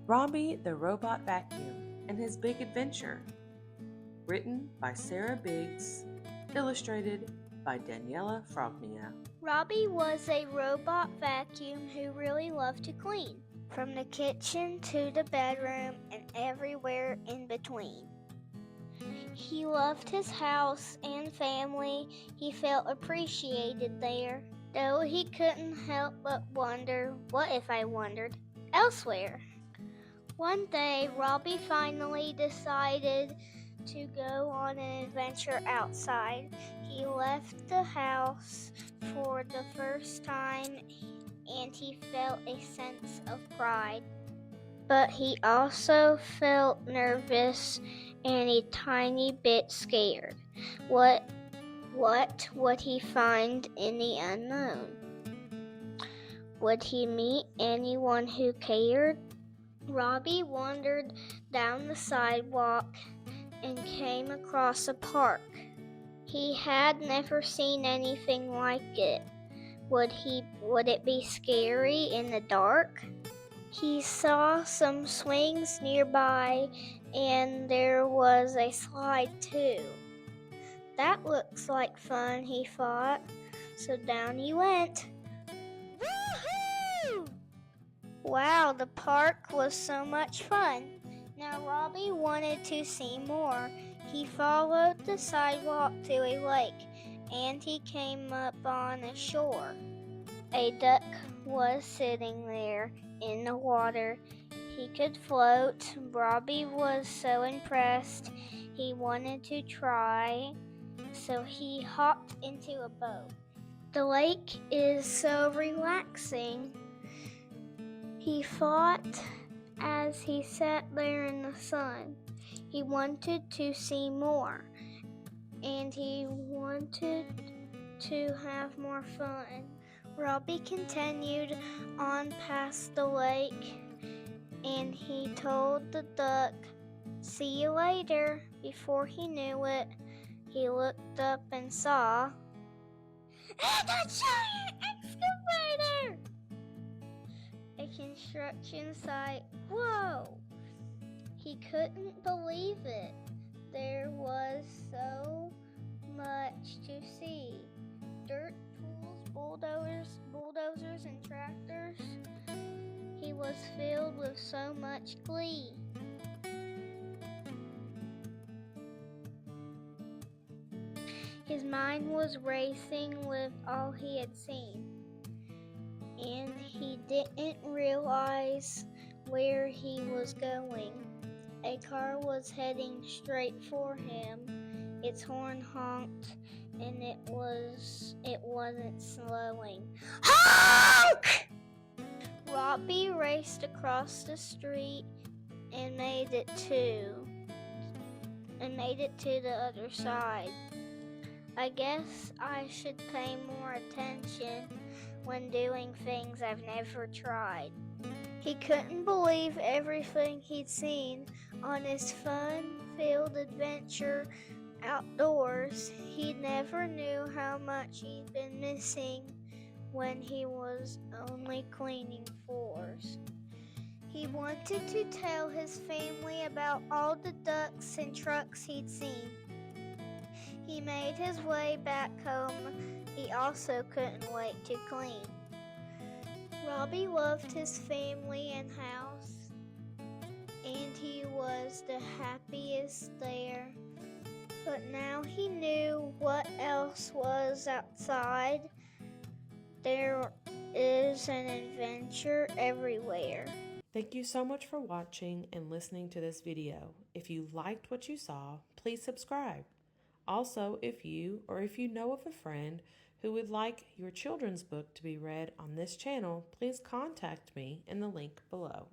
Robbie the Robot Vacuum and His Big Adventure. Written by Sarah Biggs. Illustrated by Daniela Frognia. Robbie was a robot vacuum who really loved to clean, from the kitchen to the bedroom and everywhere in between. He loved his house and family. He felt appreciated there, though he couldn't help but wonder, what if I wandered elsewhere? One day, Robbie finally decided to go on an adventure outside. He left the house for the first time and he felt a sense of pride. But he also felt nervous and a tiny bit scared. What would he find in the unknown? Would he meet anyone who cared? Robbie wandered down the sidewalk and came across a park. He had never seen anything like it. Would it be scary in the dark? He saw some swings nearby and there was a slide too. That looks like fun, he thought. So down he went. Woohoo! Wow, the park was so much fun. Now Robbie wanted to see more. He followed the sidewalk to a lake, and he came up on a shore. A duck was sitting there in the water. He could float. Robbie was so impressed. He wanted to try, so he hopped into a boat. The lake is so relaxing, he thought as he sat there in the sun. He wanted to see more, and he wanted to have more fun. Robbie continued on past the lake, and he told the duck, "See you later." Before he knew it, he looked up and saw a giant excavator! A construction site. Whoa! He couldn't believe it. There was so much to see. Dirt, tools, bulldozers and tractors. He was filled with so much glee. His mind was racing with all he had seen, and he didn't realize where he was going. A car was heading straight for him. Its horn honked, and it wasn't slowing. Honk! Robbie raced across the street and made it to the other side. I guess I should pay more attention when doing things I've never tried. He couldn't believe everything he'd seen on his fun-filled adventure outdoors. He never knew how much he'd been missing when he was only cleaning floors. He wanted to tell his family about all the ducks and trucks he'd seen. He made his way back home. He also couldn't wait to clean. Robbie loved his family and house, and he was the happiest there. But now he knew what else was outside. There is an adventure everywhere. Thank you so much for watching and listening to this video. If you liked what you saw, please subscribe. Also, if you know of a friend who would like your children's book to be read on this channel, please contact me in the link below.